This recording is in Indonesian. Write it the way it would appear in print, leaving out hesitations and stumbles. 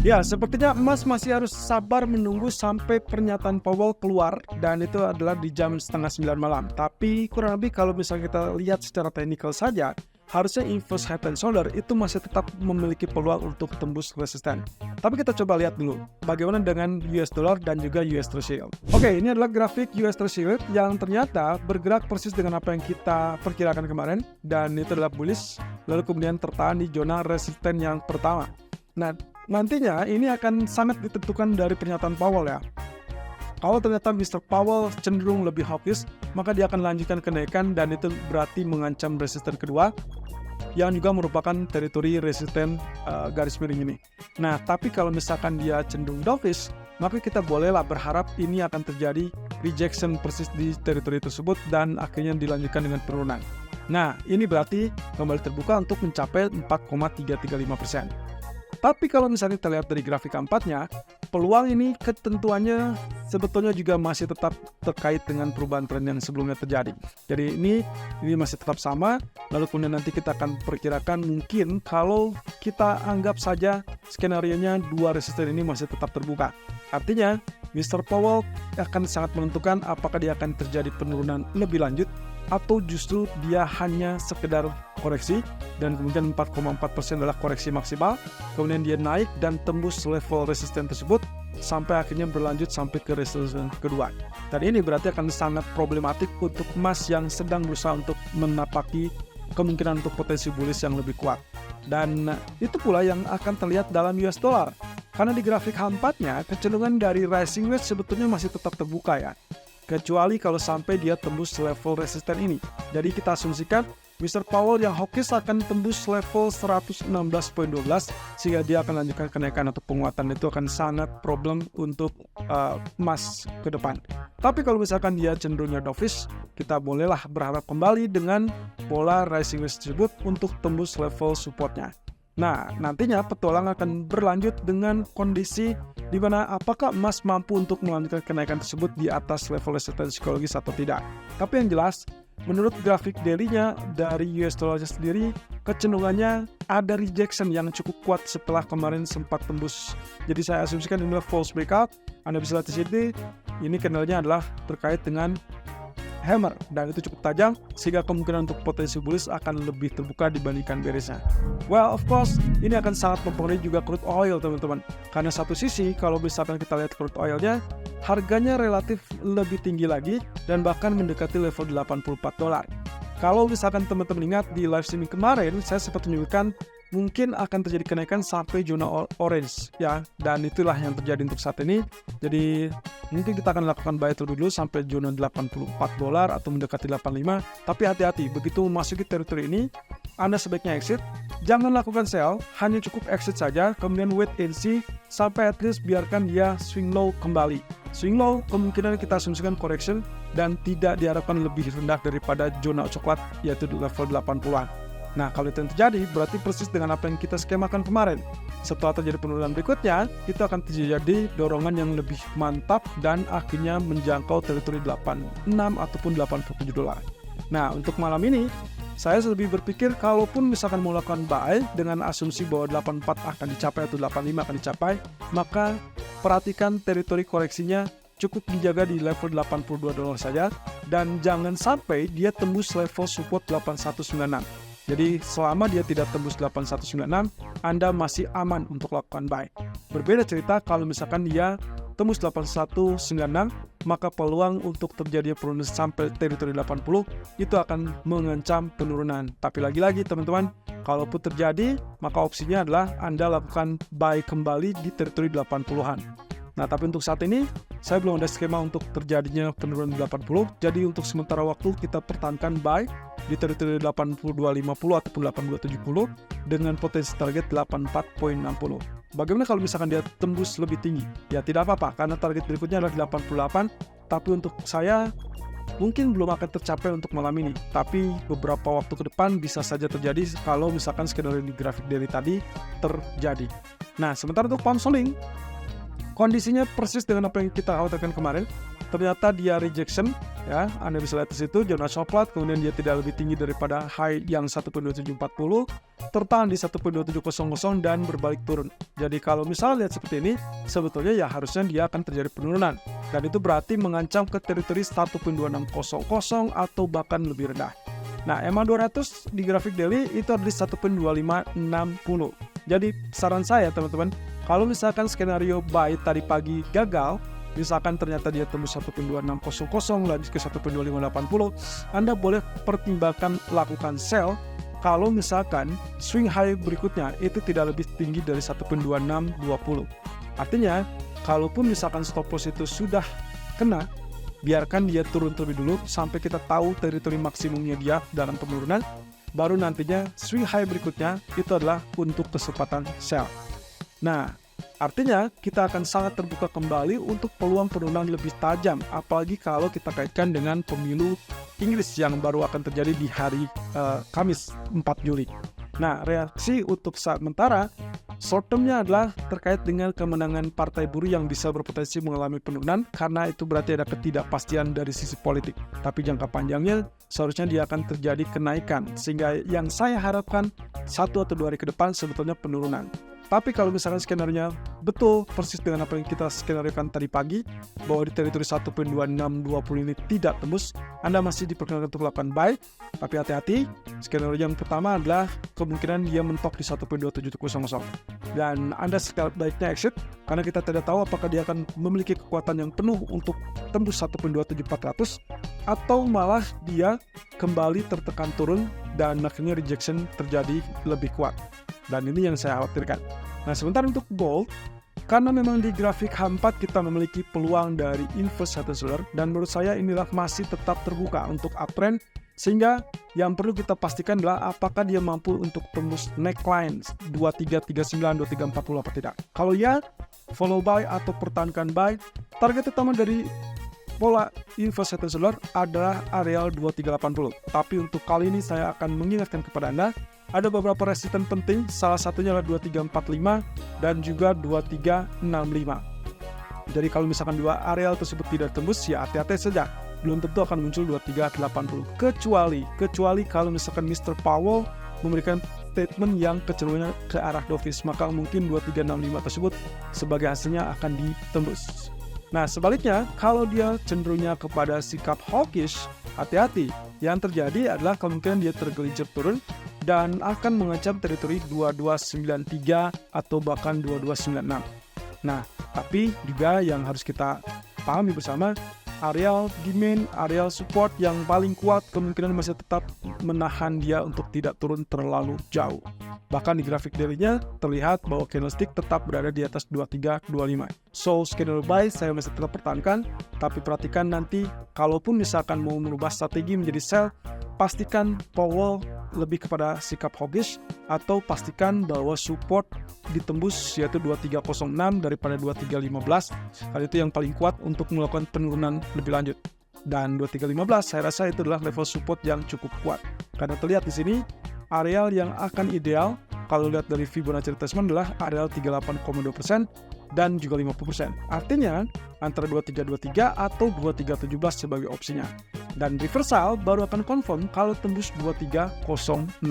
Ya, sepertinya emas masih harus sabar menunggu sampai pernyataan Powell keluar, dan itu adalah di jam setengah 9 malam. Tapi kurang lebih kalau misalnya kita lihat secara teknikal saja, harusnya inverse head and shoulder itu masih tetap memiliki peluang untuk tembus resisten. Tapi kita coba lihat dulu, bagaimana dengan US dollar dan juga US Treasury Yield. Oke, ini adalah grafik US Treasury Yield yang ternyata bergerak persis dengan apa yang kita perkirakan kemarin, dan itu adalah bullish, lalu kemudian tertahan di zona resisten yang pertama. Nah, nantinya ini akan sangat ditentukan dari pernyataan Powell ya. Kalau ternyata Mr. Powell cenderung lebih hawkish, maka dia akan lanjutkan kenaikan dan itu berarti mengancam resisten kedua yang juga merupakan teritori resisten garis miring ini. Nah, tapi kalau misalkan dia cenderung dovish, maka kita bolehlah berharap ini akan terjadi rejection persis di teritori tersebut dan akhirnya dilanjutkan dengan penurunan. Nah, ini berarti kembali terbuka untuk mencapai 4,335%. Tapi kalau misalnya kita lihat dari grafik keempatnya, peluang ini ketentuannya sebetulnya juga masih tetap terkait dengan perubahan tren yang sebelumnya terjadi. Jadi ini masih tetap sama, lalu kemudian nanti kita akan perkirakan mungkin kalau kita anggap saja skenario-nya dua resisten ini masih tetap terbuka. Artinya, Mr. Powell akan sangat menentukan apakah dia akan terjadi penurunan lebih lanjut atau justru dia hanya sekedar koreksi dan kemudian 4,4% adalah koreksi maksimal, kemudian dia naik dan tembus level resisten tersebut sampai akhirnya berlanjut sampai ke resisten kedua. Dan ini berarti akan sangat problematik untuk emas yang sedang berusaha untuk menapaki kemungkinan untuk potensi bullish yang lebih kuat. Dan itu pula yang akan terlihat dalam US dollar. Karena di grafik H4-nya, kecenderungan dari rising wedge sebetulnya masih tetap terbuka ya. Kecuali kalau sampai dia tembus level resisten ini. Jadi kita asumsikan Mr. Powell yang hawkish akan tembus level 116.12 sehingga dia akan lanjutkan kenaikan atau penguatan. Itu akan sangat problem untuk emas ke depan. Tapi kalau misalkan dia cenderungnya dovish, kita bolehlah berharap kembali dengan pola rising wedge tersebut untuk tembus level supportnya. Nah, nantinya petualang akan berlanjut dengan kondisi di mana apakah emas mampu untuk melanjutkan kenaikan tersebut di atas level resisten psikologis atau tidak. Tapi yang jelas, menurut grafik daily-nya dari US dollar sendiri, kecenderungannya ada rejection yang cukup kuat setelah kemarin sempat tembus. Jadi saya asumsikan ini adalah false breakout. Anda bisa lihat di sini, ini candle-nya adalah terkait dengan hammer dan itu cukup tajam sehingga kemungkinan untuk potensi bullish akan lebih terbuka dibandingkan bearish-nya. Well, of course, ini akan sangat mempengaruhi juga crude oil teman-teman. Karena satu sisi, kalau misalkan kita lihat crude oil-nya, harganya relatif lebih tinggi lagi dan bahkan mendekati level $84. Kalau misalkan teman-teman ingat di live streaming kemarin, saya sempat menunjukkan mungkin akan terjadi kenaikan sampai zona orange ya, dan itulah yang terjadi untuk saat ini. Jadi mungkin kita akan lakukan buy terlebih dulu sampai zona $84 atau mendekati 85. Tapi hati-hati, begitu memasuki teritori ini Anda sebaiknya exit, jangan lakukan sell, hanya cukup exit saja, kemudian wait and see sampai at least biarkan dia swing low kembali. Swing low kemungkinan kita asumsikan correction dan tidak diharapkan lebih rendah daripada zona coklat yaitu di level 80-an. Nah, kalau itu yang terjadi, berarti persis dengan apa yang kita skemakan kemarin. Setelah terjadi penurunan berikutnya, itu akan terjadi dorongan yang lebih mantap dan akhirnya menjangkau teritori 86 ataupun $87. Nah, untuk malam ini, saya lebih berpikir kalaupun misalkan mau lakukan buy dengan asumsi bahwa 84 akan dicapai atau 85 akan dicapai, maka perhatikan teritori koreksinya cukup dijaga di level $82 saja dan jangan sampai dia tembus level support 8196. Jadi selama dia tidak tembus 8196, Anda masih aman untuk lakukan buy. Berbeda cerita kalau misalkan dia tembus 8196, maka peluang untuk terjadi penurunan sampai teritori 80 itu akan mengancam penurunan. Tapi lagi-lagi teman-teman, kalaupun terjadi, maka opsinya adalah Anda lakukan buy kembali di teritori 80-an. Nah, tapi untuk saat ini, saya belum ada skema untuk terjadinya penurunan 80, jadi untuk sementara waktu kita pertahankan buy di teritori 82.50 ataupun 82.70 dengan potensi target 84.60. Bagaimana kalau misalkan dia tembus lebih tinggi? Ya tidak apa-apa, karena target berikutnya adalah 88, tapi untuk saya mungkin belum akan tercapai untuk malam ini, tapi beberapa waktu ke depan bisa saja terjadi kalau misalkan skenario di grafik daily tadi terjadi. Nah, sementara untuk pound sterling, kondisinya persis dengan apa yang kita khawatirkan kemarin. Ternyata dia rejection, ya, Anda bisa lihat di situ zona support, kemudian dia tidak lebih tinggi daripada high yang 1.2740, tertahan di 1.2700 dan berbalik turun. Jadi kalau misalnya lihat seperti ini, sebetulnya ya harusnya dia akan terjadi penurunan, dan itu berarti mengancam ke teritori 1.2600 atau bahkan lebih rendah. Nah, EMA 200 di grafik daily itu ada di 1.2560. Jadi saran saya teman-teman, kalau misalkan skenario buy tadi pagi gagal, misalkan ternyata dia tembus 1.2600 lanjut ke 1.2580, Anda boleh pertimbangkan lakukan sell kalau misalkan swing high berikutnya itu tidak lebih tinggi dari 1.2620. Artinya, kalaupun misalkan stop loss itu sudah kena, biarkan dia turun terlebih dulu sampai kita tahu teritori maksimumnya dia dalam penurunan, baru nantinya swing high berikutnya itu adalah untuk kesempatan sell. Nah, artinya kita akan sangat terbuka kembali untuk peluang penurunan lebih tajam, apalagi kalau kita kaitkan dengan pemilu Inggris yang baru akan terjadi di hari Kamis 4 Juli. Nah, reaksi untuk sementara short term-nya adalah terkait dengan kemenangan partai buruh yang bisa berpotensi mengalami penurunan karena itu berarti ada ketidakpastian dari sisi politik. Tapi jangka panjangnya seharusnya dia akan terjadi kenaikan, sehingga yang saya harapkan 1 atau 2 hari ke depan sebetulnya penurunan. Tapi kalau misalkan skenario betul persis dengan apa yang kita skenariokan tadi pagi, bahwa di teritori 1.2620 ini tidak tembus, Anda masih diperkenalkan untuk melakukan buy. Tapi hati-hati, skenario yang pertama adalah kemungkinan dia mentok di 1.2700. Dan Anda sebaiknya exit, karena kita tidak tahu apakah dia akan memiliki kekuatan yang penuh untuk tembus 1.27400, atau malah dia kembali tertekan turun dan akhirnya rejection terjadi lebih kuat. Dan ini yang saya khawatirkan. Nah, sementara untuk gold, karena memang di grafik H4 kita memiliki peluang dari inverse head and shoulder, dan menurut saya inilah masih tetap terbuka untuk uptrend, sehingga yang perlu kita pastikan adalah apakah dia mampu untuk tembus neckline 2339, 2340 apa tidak. Kalau ya, follow buy atau pertahankan buy. Target utama dari pola inverse head and shoulder adalah areal 2380. Tapi untuk kali ini saya akan mengingatkan kepada Anda, ada beberapa resisten penting, salah satunya adalah 2345 dan juga 2365. Jadi kalau misalkan dua areal tersebut tidak tembus, ya hati-hati saja, belum tentu akan muncul 2380. Kecuali kalau misalkan Mr. Powell memberikan statement yang kecenderungannya ke arah dovish, maka mungkin 2365 tersebut sebagai hasilnya akan ditembus. Nah, sebaliknya, kalau dia cenderungnya kepada sikap hawkish, hati-hati. Yang terjadi adalah kemungkinan dia tergelincir turun dan akan mengancam teritori 2293 atau bahkan 2296. Nah, tapi juga yang harus kita pahami bersama, areal demand, areal support yang paling kuat kemungkinan masih tetap menahan dia untuk tidak turun terlalu jauh. Bahkan di grafik daily-nya terlihat bahwa candlestick tetap berada di atas 2325. So, skenario buy saya masih tetap pertahankan, tapi perhatikan nanti kalaupun misalkan mau merubah strategi menjadi sell, pastikan Powell lebih kepada sikap hawkish, atau pastikan bahwa support ditembus yaitu 2306 daripada 2315. Hal itu yang paling kuat untuk melakukan penurunan lebih lanjut. Dan 2315 saya rasa itu adalah level support yang cukup kuat. Karena terlihat di sini areal yang akan ideal kalau lihat dari Fibonacci retracement adalah areal 38,2% dan juga 50%. Artinya antara 2323 atau 2317 sebagai opsinya. Dan reversal baru akan confirm kalau tembus 2306.